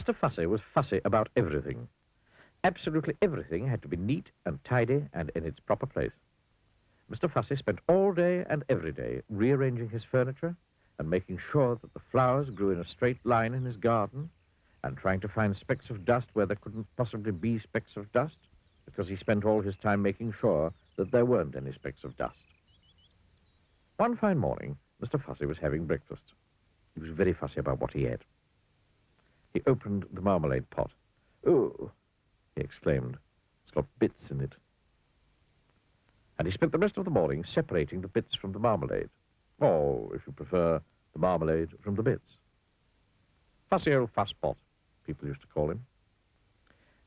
Mr. Fussy was fussy about everything. Absolutely everything had to be neat and tidy and in its proper place. Mr. Fussy spent all day and every day rearranging his furniture and making sure that the flowers grew in a straight line in his garden and trying to find specks of dust where there couldn't possibly be specks of dust, because he spent all his time making sure that there weren't any specks of dust. One fine morning, Mr. Fussy was having breakfast. He was very fussy about what he ate. He opened the marmalade pot. "Oh," he exclaimed, "it's got bits in it." And he spent the rest of the morning separating the bits from the marmalade. Or, if you prefer, the marmalade from the bits. Fussy old fusspot, people used to call him.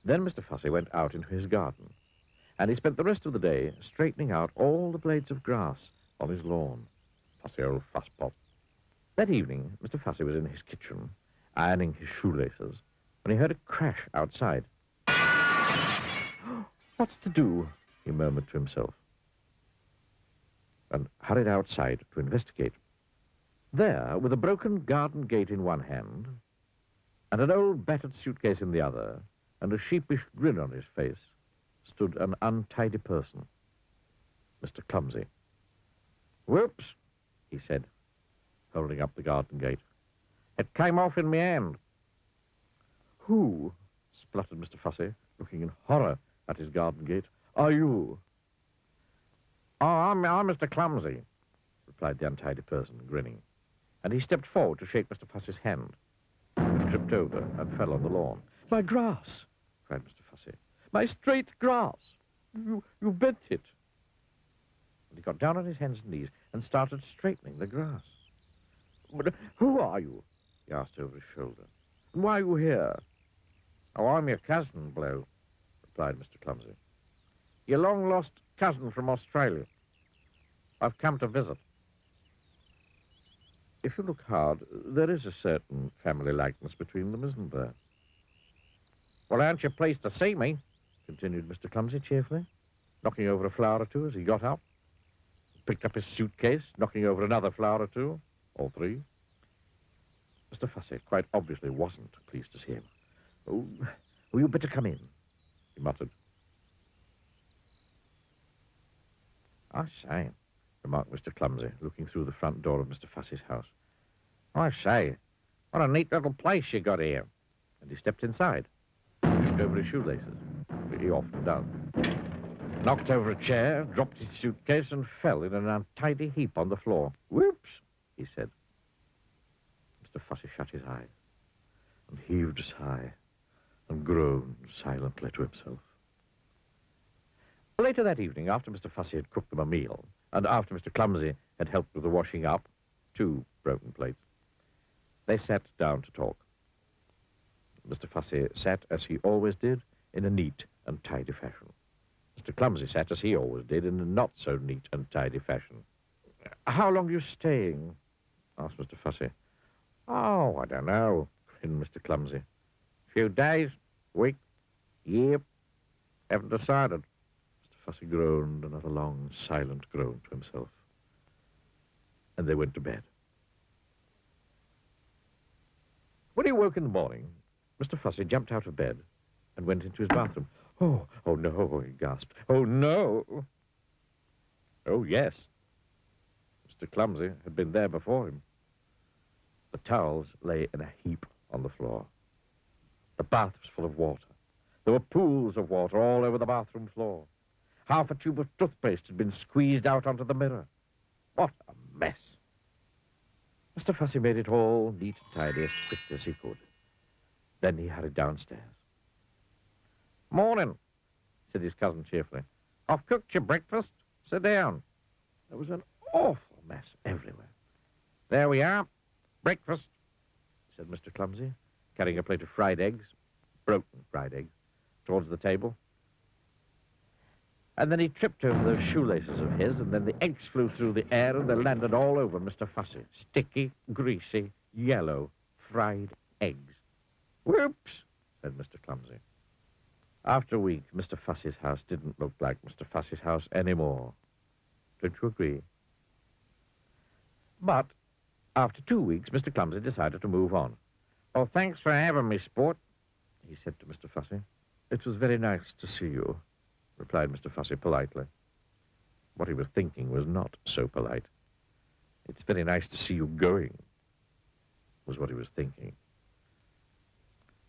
Then Mr. Fussy went out into his garden, and he spent the rest of the day straightening out all the blades of grass on his lawn. Fussy old fusspot. That evening, Mr. Fussy was in his kitchen, ironing his shoelaces, when he heard a crash outside. "What's to do?" he murmured to himself, and hurried outside to investigate. There, with a broken garden gate in one hand, and an old battered suitcase in the other, and a sheepish grin on his face, stood an untidy person, Mr. Clumsy. "Whoops," he said, holding up the garden gate. "It came off in my hand." "Who," spluttered Mr. Fussy, looking in horror at his garden gate, "are you?" "Oh, I'm Mr. Clumsy," replied the untidy person, grinning. And he stepped forward to shake Mr. Fussy's hand. He tripped over and fell on the lawn. "My grass!" cried Mr. Fussy. "My straight grass! You bent it." And he got down on his hands and knees and started straightening the grass. "But who are you?" he asked over his shoulder. "And why are you here?" "Oh, I'm your cousin, Blue," replied Mr. Clumsy. "Your long-lost cousin from Australia. I've come to visit." "If you look hard, there is a certain family likeness between them, isn't there?" "Well, aren't you pleased to see me?" continued Mr. Clumsy cheerfully, knocking over a flower or two as he got up. Picked up his suitcase, knocking over another flower or two, or three. Mr. Fussy quite obviously wasn't pleased to see him. "Oh, you'd better come in," he muttered. "I say," remarked Mr. Clumsy, looking through the front door of Mr. Fussy's house. "I say, what a neat little place you got here." And he stepped inside, tripped over his shoelaces, which he often does, knocked over a chair, dropped his suitcase, and fell in an untidy heap on the floor. "Whoops," he said. Mr. Fussy shut his eyes and heaved a sigh and groaned silently to himself. Later that evening, after Mr. Fussy had cooked them a meal, and after Mr. Clumsy had helped with the washing up, 2 broken plates, they sat down to talk. Mr. Fussy sat, as he always did, in a neat and tidy fashion. Mr. Clumsy sat, as he always did, in a not-so-neat and tidy fashion. "How long are you staying?" asked Mr. Fussy. "Oh, I don't know," grinned Mr. Clumsy. "Few days, week, year, haven't decided." Mr. Fussy groaned another long, silent groan to himself. And they went to bed. When he woke in the morning, Mr. Fussy jumped out of bed and went into his bathroom. Oh no," he gasped. "Oh, no." Oh, yes. Mr. Clumsy had been there before him. The towels lay in a heap on the floor. The bath was full of water. There were pools of water all over the bathroom floor. Half a tube of toothpaste had been squeezed out onto the mirror. What a mess. Mr. Fussy made it all neat and tidy as quickly as he could. Then he hurried downstairs. "Morning," said his cousin cheerfully. "I've cooked your breakfast. Sit down." There was an awful mess everywhere. "There we are. Breakfast," said Mr. Clumsy, carrying a plate of fried eggs, broken fried eggs, towards the table. And then he tripped over those shoelaces of his, and then the eggs flew through the air, and they landed all over Mr. Fussy. Sticky, greasy, yellow, fried eggs. "Whoops," said Mr. Clumsy. After a week, Mr. Fussy's house didn't look like Mr. Fussy's house anymore. Don't you agree? But after 2 weeks, Mr. Clumsy decided to move on. Oh, thanks for having me, sport, he said to Mr. Fussy. It was very nice to see you, replied Mr. Fussy politely. What he was thinking was not so polite. It's very nice to see you going, was what he was thinking.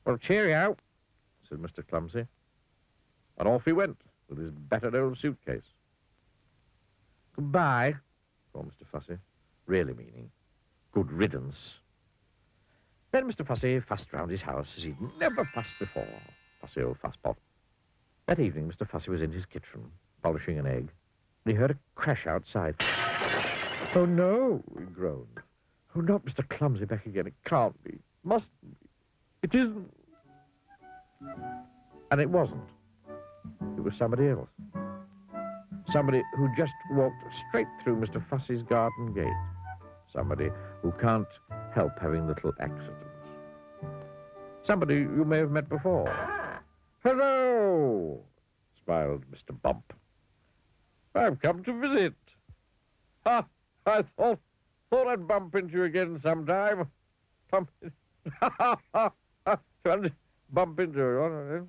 Well, cheerio, said Mr. Clumsy. And off he went with his battered old suitcase. Goodbye, called Mr. Fussy, really meaning good riddance. Then Mr. Fussy fussed round his house as he'd never fussed before. Fussy old fusspot. That evening, Mr. Fussy was in his kitchen, polishing an egg, and he heard a crash outside. Oh, no, he groaned. Oh, not Mr. Clumsy back again. It can't be. Mustn't be. It isn't. And it wasn't. It was somebody else. Somebody who just walked straight through Mr. Fussy's garden gate. Somebody who can't help having little accidents. Somebody you may have met before. Hello, smiled Mr. Bump. I've come to visit. Ha! I thought I'd bump into you again sometime. Bump into you.